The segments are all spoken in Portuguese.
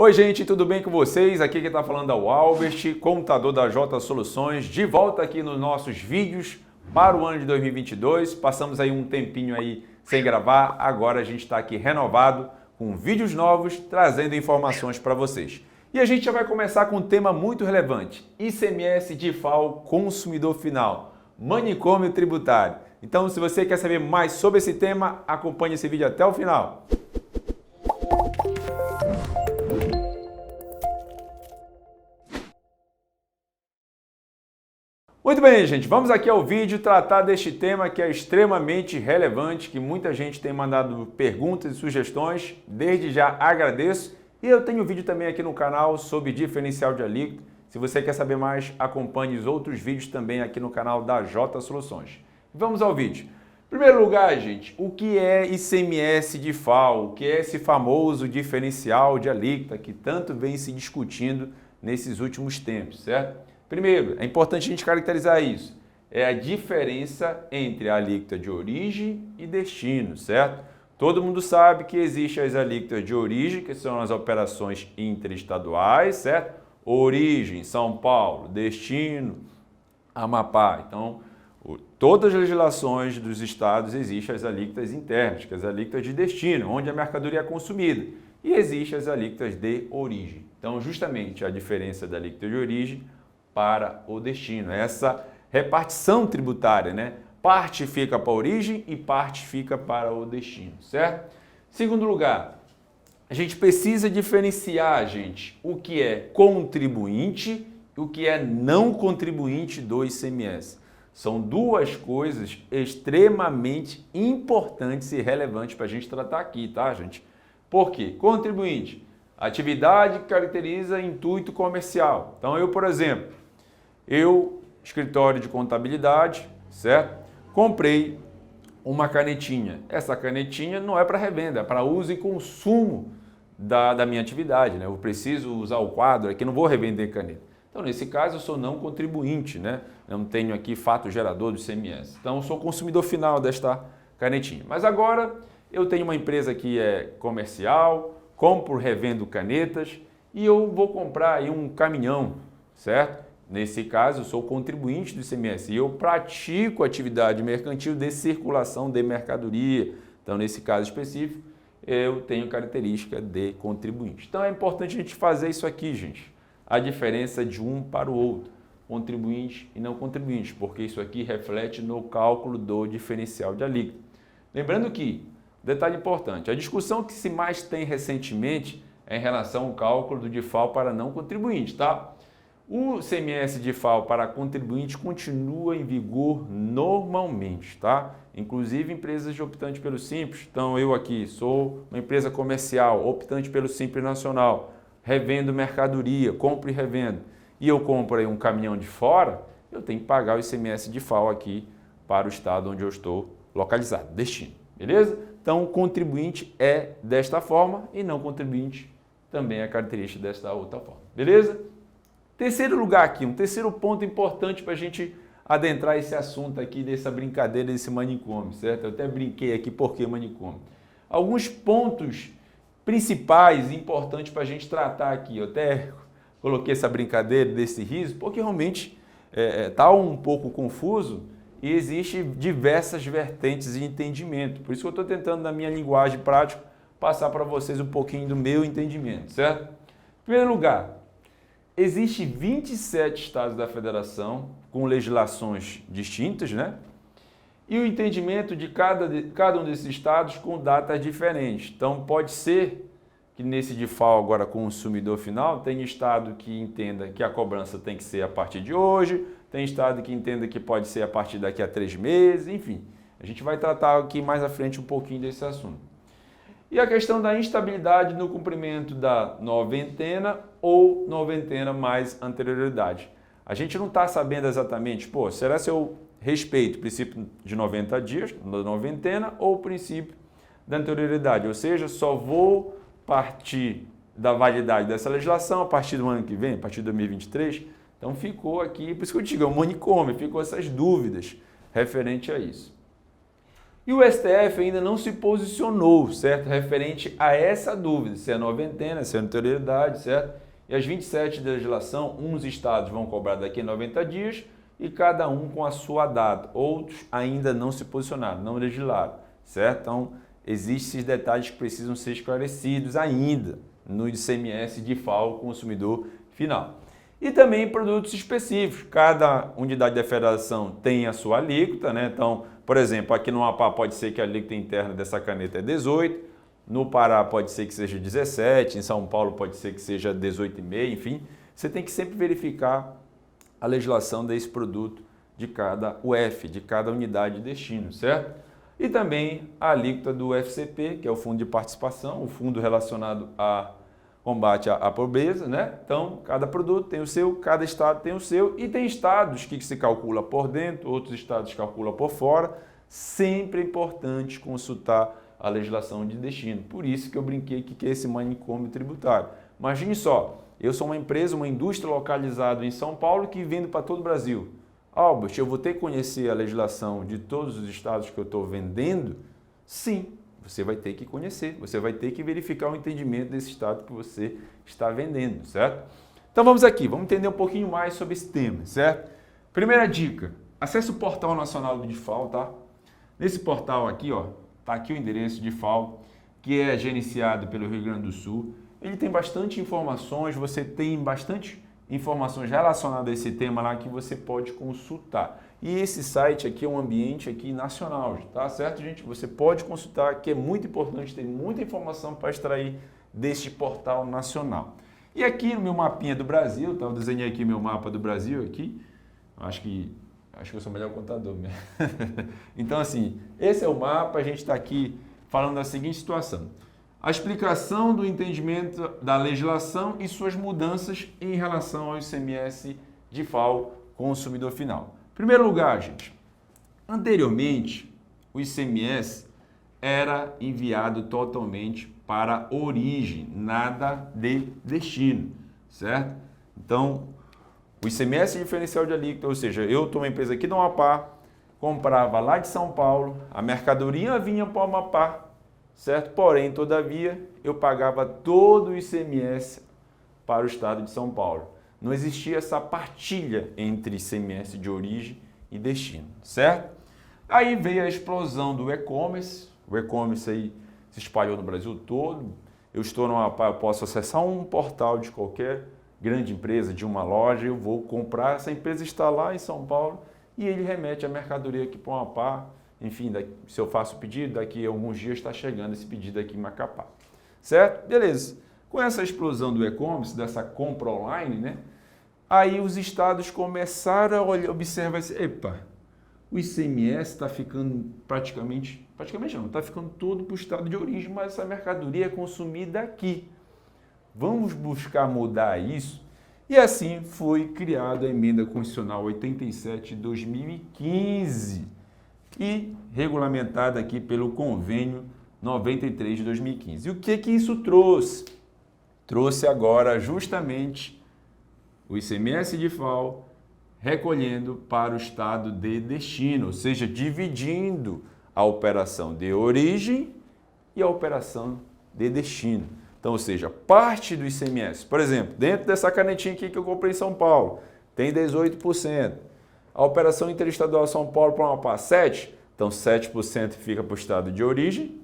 Oi gente, tudo bem com vocês? Aqui quem está falando é o Albert, computador da J Soluções, de volta aqui nos nossos vídeos para o ano de 2022. Passamos aí um tempinho aí sem gravar, agora a gente está aqui renovado com vídeos novos, trazendo informações para vocês. E a gente já vai começar com um tema muito relevante, ICMS de FAO consumidor final, manicômio tributário. Então, se você quer saber mais sobre esse tema, acompanhe esse vídeo até o final. Muito bem, gente, vamos aqui ao vídeo tratar deste tema que é extremamente relevante, que muita gente tem mandado perguntas e sugestões, desde já agradeço. E eu tenho um vídeo também aqui no canal sobre diferencial de alíquota. Se você quer saber mais, acompanhe os outros vídeos também aqui no canal da J Soluções. Vamos ao vídeo. Em primeiro lugar, gente, o que é ICMS de FAO? O que é esse famoso diferencial de alíquota que tanto vem se discutindo nesses últimos tempos, certo? Primeiro, é importante a gente caracterizar isso. É a diferença entre a alíquota de origem e destino, certo? Todo mundo sabe que existem as alíquotas de origem, que são as operações interestaduais, certo? Origem, São Paulo, destino, Amapá. Então, todas as legislações dos estados existem as alíquotas internas, que é as alíquotas de destino, onde a mercadoria é consumida. E existem as alíquotas de origem. Então, justamente a diferença da alíquota de origem para o destino. Essa repartição tributária, né? Parte fica para a origem e parte fica para o destino, certo? Segundo lugar, a gente precisa diferenciar, gente, o que é contribuinte e o que é não contribuinte do ICMS. São duas coisas extremamente importantes e relevantes para a gente tratar aqui, tá, gente? Por quê? Contribuinte, atividade que caracteriza intuito comercial. Então, eu, por exemplo, escritório de contabilidade, certo? Comprei uma canetinha. Essa canetinha não é para revenda, é para uso e consumo da minha atividade, né? Eu preciso usar o quadro aqui, não vou revender caneta. Então, nesse caso, eu sou não contribuinte, né? Eu não tenho aqui fato gerador do ICMS. Então, eu sou consumidor final desta canetinha. Mas agora, eu tenho uma empresa que é comercial, compro, revendo canetas e eu vou comprar aí um caminhão, certo? Nesse caso, eu sou contribuinte do ICMS e eu pratico atividade mercantil de circulação de mercadoria. Então, nesse caso específico, eu tenho característica de contribuinte. Então, é importante a gente fazer isso aqui, gente. A diferença de um para o outro, contribuinte e não contribuinte, porque isso aqui reflete no cálculo do diferencial de alíquota. Lembrando que, detalhe importante, a discussão que se mais tem recentemente é em relação ao cálculo do DIFAL para não contribuinte, tá? O ICMS de FAO para contribuinte continua em vigor normalmente, tá? Inclusive empresas optantes pelo Simples. Então eu aqui sou uma empresa comercial optante pelo Simples Nacional, revendo mercadoria, compro e revendo. E eu compro aí um caminhão de fora, eu tenho que pagar o ICMS de FAO aqui para o estado onde eu estou localizado, destino, beleza? Então contribuinte é desta forma e não contribuinte também é característica desta outra forma, beleza? Terceiro lugar aqui, um terceiro ponto importante para a gente adentrar esse assunto aqui, dessa brincadeira, desse manicômio, certo? Eu até brinquei aqui, por que manicômio? Alguns pontos principais e importantes para a gente tratar aqui. Eu até coloquei essa brincadeira desse riso, porque realmente está um pouco confuso e existe diversas vertentes de entendimento. Por isso que eu estou tentando, na minha linguagem prática, passar para vocês um pouquinho do meu entendimento, certo? Em primeiro lugar, existem 27 estados da federação com legislações distintas, né? E o entendimento de cada um desses estados com datas diferentes. Então, pode ser que nesse DIFAL agora consumidor final, tem estado que entenda que a cobrança tem que ser a partir de hoje, tem estado que entenda que pode ser a partir daqui a 3 meses, enfim. A gente vai tratar aqui mais à frente um pouquinho desse assunto. E a questão da instabilidade no cumprimento da noventena ou noventena mais anterioridade. A gente não está sabendo exatamente, será se eu respeito o princípio de 90 dias, da noventena, ou o princípio da anterioridade? Ou seja, só vou partir da validade dessa legislação a partir do ano que vem, a partir de 2023. Então ficou aqui, por isso que eu digo, é um manicômio, ficou essas dúvidas referente a isso. E o STF ainda não se posicionou, certo? Referente a essa dúvida, se é noventena, se é anterioridade, certo? E as 27 da legislação, uns estados vão cobrar daqui a 90 dias e cada um com a sua data. Outros ainda não se posicionaram, não legislaram, certo? Então, existem esses detalhes que precisam ser esclarecidos ainda no ICMS de FAO consumidor final. E também produtos específicos. Cada unidade da federação tem a sua alíquota, né? Então, por exemplo, aqui no Amapá pode ser que a alíquota interna dessa caneta é 18, no Pará pode ser que seja 17, em São Paulo pode ser que seja 18,5, enfim. Você tem que sempre verificar a legislação desse produto de cada UF, de cada unidade de destino, certo? E também a alíquota do FCP, que é o Fundo de Participação, o fundo relacionado a combate à pobreza, né? Então, cada produto tem o seu, cada estado tem o seu, e tem estados que se calcula por dentro, outros estados calculam por fora. Sempre é importante consultar a legislação de destino. Por isso que eu brinquei que é esse manicômio tributário. Imagine só, eu sou uma empresa, uma indústria localizada em São Paulo que vende para todo o Brasil. Albert, eu vou ter que conhecer a legislação de todos os estados que eu estou vendendo? Sim. Você vai ter que conhecer, você vai ter que verificar o entendimento desse estado que você está vendendo, certo? Então vamos aqui, vamos entender um pouquinho mais sobre esse tema, certo? Primeira dica, acesse o portal nacional do DIFAL, tá? Nesse portal aqui, ó, tá aqui o endereço DIFAL, que é gerenciado pelo Rio Grande do Sul. Ele tem bastante informações, você tem bastante informações relacionadas a esse tema lá que você pode consultar. E esse site aqui é um ambiente aqui nacional, tá certo, gente? Você pode consultar, que é muito importante, tem muita informação para extrair deste portal nacional. E aqui no meu mapinha do Brasil, tá? Eu desenhei aqui meu mapa do Brasil aqui. Acho que eu sou o melhor contador mesmo. Então assim, esse é o mapa, a gente está aqui falando da seguinte situação. A explicação do entendimento da legislação e suas mudanças em relação ao ICMS de FAO consumidor final. Em primeiro lugar, gente, anteriormente o ICMS era enviado totalmente para origem, nada de destino, certo? Então, o ICMS diferencial de alíquota, ou seja, eu estou uma empresa aqui do Amapá, comprava lá de São Paulo, a mercadoria vinha para o Amapá, certo? Porém, todavia, eu pagava todo o ICMS para o estado de São Paulo. Não existia essa partilha entre ICMS de origem e destino, certo? Aí veio a explosão do e-commerce, o e-commerce aí se espalhou no Brasil todo. Eu estou no Amapá, eu posso acessar um portal de qualquer grande empresa, de uma loja, eu vou comprar, essa empresa está lá em São Paulo e ele remete a mercadoria aqui para o Amapá. Enfim, se eu faço o pedido, daqui a alguns dias está chegando esse pedido aqui em Macapá. Certo? Beleza. Com essa explosão do e-commerce, dessa compra online, né? Aí os estados começaram a observar assim, epa, o ICMS está ficando praticamente não, está ficando todo para o estado de origem, mas essa mercadoria é consumida aqui. Vamos buscar mudar isso? E assim foi criada a Emenda Constitucional 87 de 2015 e regulamentada aqui pelo Convênio 93 de 2015. E o que isso trouxe? Trouxe agora justamente o ICMS de FAO recolhendo para o estado de destino, ou seja, dividindo a operação de origem e a operação de destino. Então, ou seja, parte do ICMS, por exemplo, dentro dessa canetinha aqui que eu comprei em São Paulo, tem 18%. A operação interestadual São Paulo para o Amapá, 7%. Então, 7% fica para o estado de origem.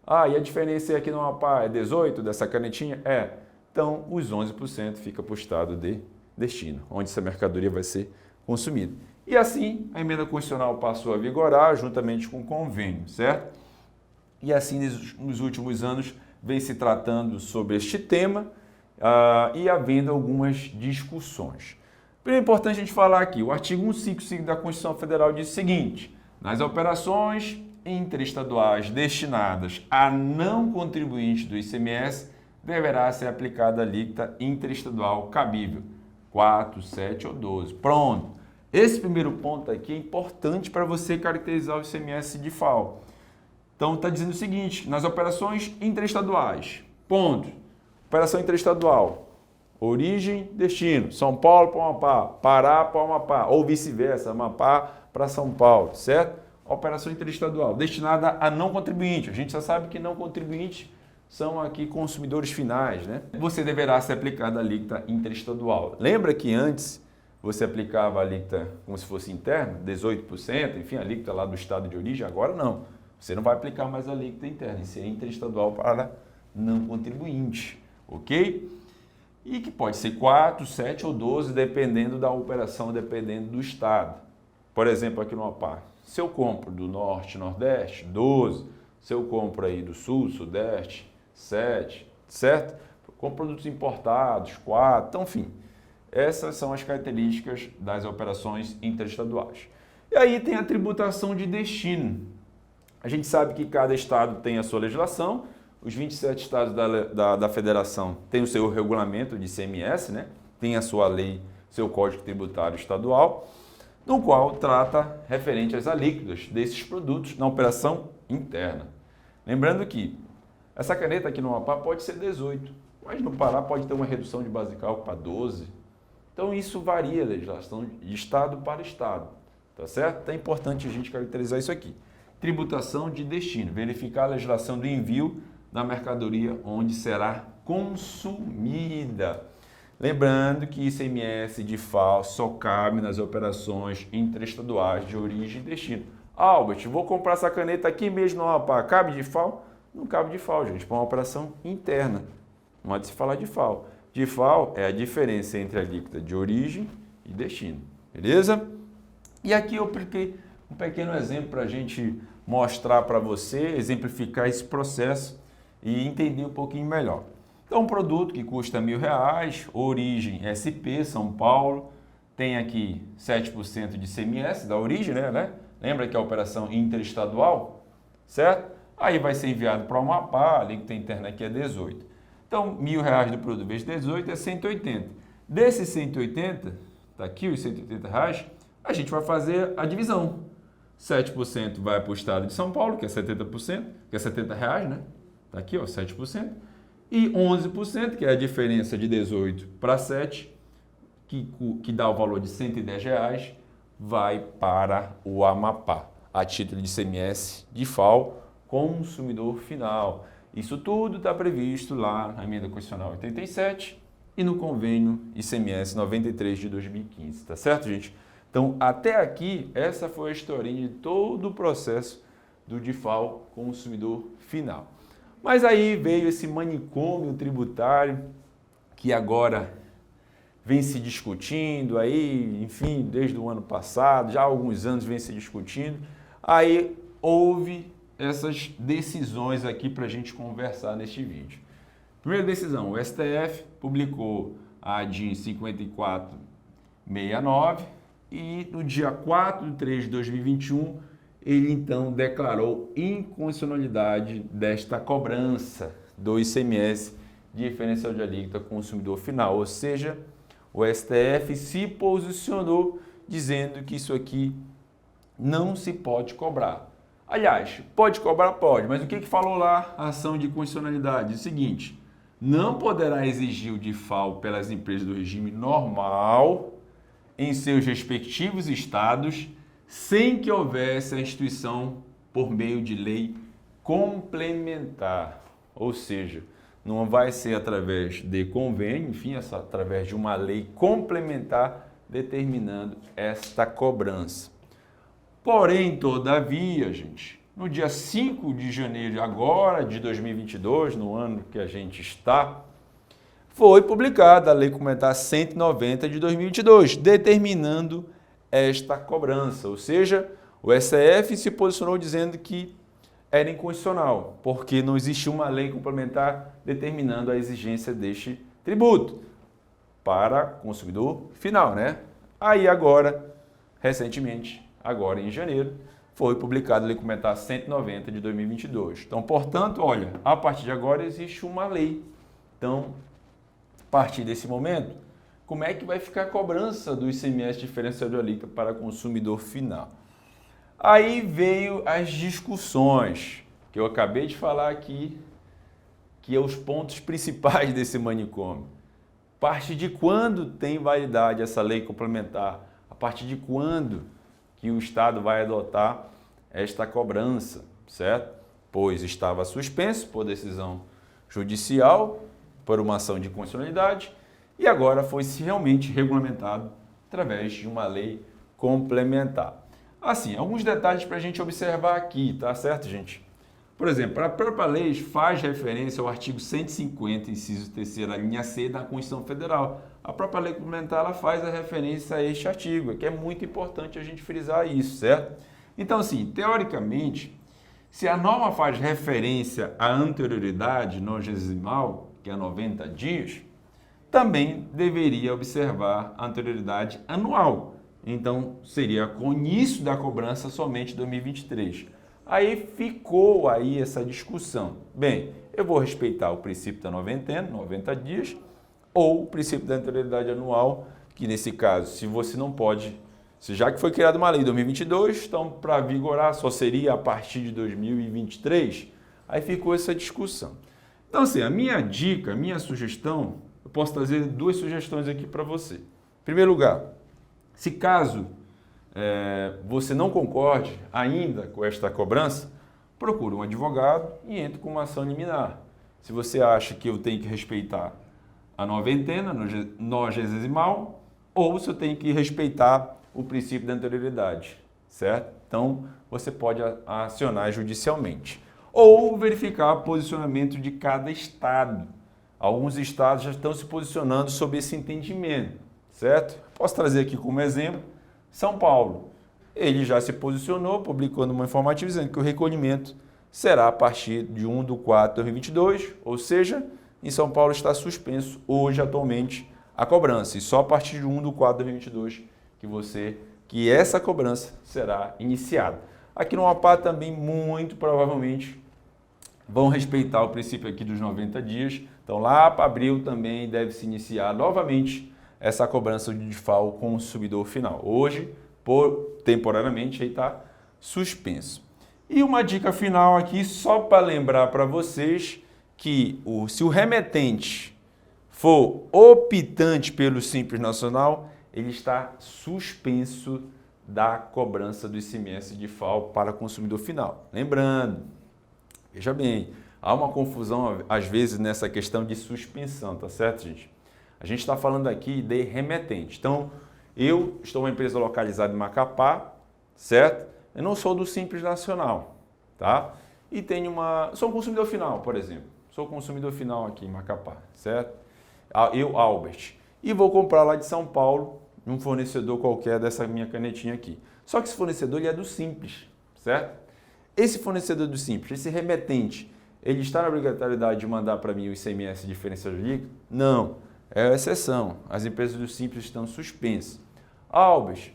Ah, e a diferença aqui no Amapá é 18% dessa canetinha? É. Então, os 11% fica para o estado de destino, onde essa mercadoria vai ser consumida. E assim, a emenda constitucional passou a vigorar juntamente com o convênio, certo? E assim, nos últimos anos, vem se tratando sobre este tema e havendo algumas discussões. Primeiro, é importante a gente falar aqui, o artigo 155 da Constituição Federal diz o seguinte: nas operações interestaduais destinadas a não contribuinte do ICMS, deverá ser aplicada a alíquota interestadual cabível, 4, 7 ou 12. Pronto. Esse primeiro ponto aqui é importante para você caracterizar o ICMS de FAO. Então, está dizendo o seguinte, nas operações interestaduais, ponto. Operação interestadual, origem, destino, São Paulo para o Amapá, Pará para o Amapá, ou vice-versa, Amapá para São Paulo, certo? operação interestadual, destinada a não contribuinte. A gente já sabe que não contribuinte são aqui consumidores finais, né? Você deverá ser aplicada a alíquota interestadual. Lembra que antes você aplicava a alíquota como se fosse interna, 18%, enfim, a alíquota lá do estado de origem, agora não. Você não vai aplicar mais a alíquota interna, isso é interestadual para não contribuinte, ok? E que pode ser 4, 7 ou 12, dependendo da operação, dependendo do estado. Por exemplo, aqui no Amapá, se eu compro do Norte, Nordeste, 12. Se eu compro aí do Sul, Sudeste, 7, certo? Com produtos importados, 4, então, enfim. Essas são as características das operações interestaduais. E aí tem a tributação de destino. A gente sabe que cada estado tem a sua legislação, os 27 estados da federação têm o seu regulamento de ICMS, né? Tem a sua lei, seu código tributário estadual, no qual trata referente às alíquotas desses produtos na operação interna. Lembrando que essa caneta aqui no Amapá pode ser 18, mas no Pará pode ter uma redução de base de cálculo para 12. Então isso varia a legislação de estado para estado, tá certo? Então é importante a gente caracterizar isso aqui. Tributação de destino, verificar a legislação do envio da mercadoria onde será consumida. Lembrando que ICMS de FAO só cabe nas operações interestaduais de origem e destino. Albert, vou comprar essa caneta aqui mesmo no Amapá, cabe de FAO? Não cabe de FAO, gente, para uma operação interna. Não há de se falar de FAO. De FAO é a diferença entre a alíquota de origem e destino, beleza? E aqui eu apliquei um pequeno exemplo para a gente mostrar para você, exemplificar esse processo e entender um pouquinho melhor. Então, um produto que custa R$1.000, origem SP, São Paulo, tem aqui 7% de ICMS da origem, né? Lembra que é a operação interestadual, certo? Aí vai ser enviado para o Amapá, a alíquota interna aqui é 18. Então, R$1.000 do produto vezes 18 é 180. Desses 180, tá aqui os R$180, a gente vai fazer a divisão. 7% vai para o estado de São Paulo, que é 70%, que é R$70, né? Tá aqui, ó, 7%. E 11%, que é a diferença de 18 para 7, que dá o valor de R$110, vai para o Amapá, a título de ICMS de FAO, consumidor final. Isso tudo está previsto lá na emenda constitucional 87 e no convênio ICMS 93 de 2015, tá certo, gente? Então, até aqui, essa foi a historinha de todo o processo do DIFAL consumidor final. Mas aí veio esse manicômio tributário que agora vem se discutindo aí, enfim, desde o ano passado, já há alguns anos vem se discutindo. Aí houve essas decisões aqui para a gente conversar neste vídeo. Primeira decisão, o STF publicou a DIN 5469 e no dia 4 de 3 de 2021 ele então declarou inconstitucionalidade desta cobrança do ICMS diferencial de alíquota consumidor final, ou seja, o STF se posicionou dizendo que isso aqui não se pode cobrar. Aliás, pode cobrar? Pode, mas o que falou lá a ação de constitucionalidade? É o seguinte, não poderá exigir o DIFAL pelas empresas do regime normal em seus respectivos estados, sem que houvesse a instituição por meio de lei complementar. Ou seja, não vai ser através de convênio, enfim, através de uma lei complementar determinando esta cobrança. Porém, todavia, gente, no dia 5 de janeiro agora de 2022, no ano que a gente está, foi publicada a Lei Complementar 190 de 2022, determinando esta cobrança. Ou seja, o STF se posicionou dizendo que era inconstitucional, porque não existia uma lei complementar determinando a exigência deste tributo para consumidor final, né? Aí agora, recentemente, agora em janeiro, foi publicada a Lei Complementar 190 de 2022. Então, portanto, olha, a partir de agora existe uma lei. Então, a partir desse momento, como é que vai ficar a cobrança do ICMS diferencial de alíquota para consumidor final? Aí veio as discussões, que eu acabei de falar aqui, que é os pontos principais desse manicômio. A partir de quando tem validade essa lei complementar? A partir de quando que o Estado vai adotar esta cobrança, certo? Pois estava suspenso por decisão judicial, por uma ação de constitucionalidade, e agora foi-se realmente regulamentado através de uma lei complementar. Assim, alguns detalhes para a gente observar aqui, tá certo, gente? Por exemplo, a própria lei faz referência ao artigo 150, inciso 3º, linha C da Constituição Federal. A própria lei complementar ela faz a referência a este artigo, que é muito importante a gente frisar isso, certo? Então, assim, teoricamente, se a norma faz referência à anterioridade nonagesimal, que é 90 dias, também deveria observar a anterioridade anual. Então, seria com o início da cobrança somente 2023. Aí ficou aí essa discussão. Bem, eu vou respeitar o princípio da noventena, 90 dias, ou o princípio da anterioridade anual, que nesse caso, se você não pode, já que foi criada uma lei em 2022, então para vigorar só seria a partir de 2023, aí ficou essa discussão. Então assim, a minha dica, a minha sugestão, eu posso trazer duas sugestões aqui para você. Em primeiro lugar, se caso você não concorde ainda com esta cobrança, procure um advogado e entre com uma ação liminar. Se você acha que eu tenho que respeitar a noventena, nonagesimal, ou se eu tenho que respeitar o princípio da anterioridade, certo? Então, você pode acionar judicialmente. Ou verificar o posicionamento de cada estado. Alguns estados já estão se posicionando sobre esse entendimento, certo? Posso trazer aqui como exemplo São Paulo. Ele já se posicionou, publicando uma informativa dizendo que o recolhimento será a partir de 1/4/2022, ou seja, em São Paulo está suspenso hoje, atualmente, a cobrança. E só a partir de 1/4/2022 que essa cobrança será iniciada. Aqui no Amapá também, muito provavelmente, vão respeitar o princípio aqui dos 90 dias. Então, lá para abril também deve se iniciar novamente essa cobrança de DIFAL com o consumidor final. Hoje, temporariamente, aí está suspenso. E uma dica final aqui, só para lembrar para vocês que se o remetente for optante pelo Simples Nacional, ele está suspenso da cobrança do ICMS DIFAL para o consumidor final. Lembrando, veja bem, há uma confusão às vezes nessa questão de suspensão, tá certo, gente? A gente está falando aqui de remetente. Então, eu estou uma empresa localizada em Macapá, certo? Eu não sou do Simples Nacional, tá? E sou um consumidor final, por exemplo. Sou consumidor final aqui em Macapá, certo? Eu, Albert. E vou comprar lá de São Paulo um fornecedor qualquer dessa minha canetinha aqui. Só que esse fornecedor ele é do Simples, certo? Esse fornecedor do Simples, esse remetente, ele está na obrigatoriedade de mandar para mim o ICMS diferencial de líquido? Não, é a exceção. As empresas do Simples estão suspensas. Albert,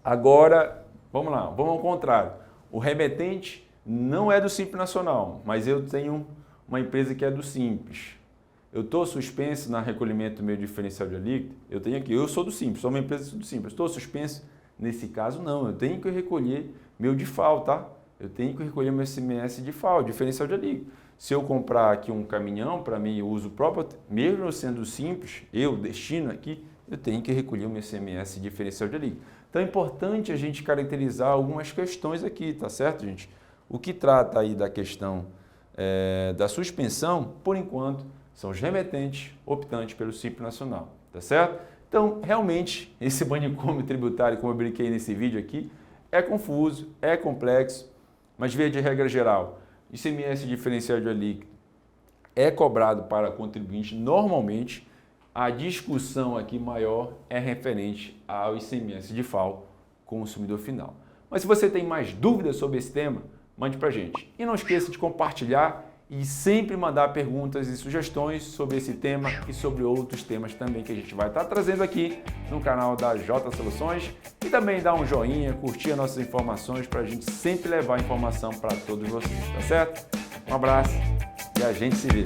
agora, vamos lá, vamos ao contrário. O remetente não é do Simples Nacional, mas eu tenho uma empresa que é do Simples. Eu estou suspenso na recolhimento do meu diferencial de líquido? Eu sou do Simples, sou uma empresa do Simples. Estou suspenso? Nesse caso, não. Eu tenho que recolher meu DIFAL, tá? Eu tenho que recolher meu ICMS DIFAL, diferencial de líquido. Se eu comprar aqui um caminhão para mim, uso próprio, mesmo sendo simples, eu destino aqui, eu tenho que recolher o meu ICMS diferencial de líquido. Então é importante a gente caracterizar algumas questões aqui, tá certo, gente? O que trata aí da questão da suspensão, por enquanto, são os remetentes optantes pelo Simples Nacional, tá certo? Então, realmente, esse manicômio tributário, como eu brinquei nesse vídeo aqui, é confuso, é complexo, mas via de regra geral, ICMS diferencial de líquido é cobrado para contribuinte normalmente. A discussão aqui maior é referente ao ICMS DIFAL consumidor final. Mas se você tem mais dúvidas sobre esse tema, mande para a gente. E não esqueça de compartilhar e sempre mandar perguntas e sugestões sobre esse tema e sobre outros temas também que a gente vai estar trazendo aqui no canal da J Soluções. E também dar um joinha, curtir as nossas informações para a gente sempre levar informação para todos vocês, tá certo? Um abraço e a gente se vê.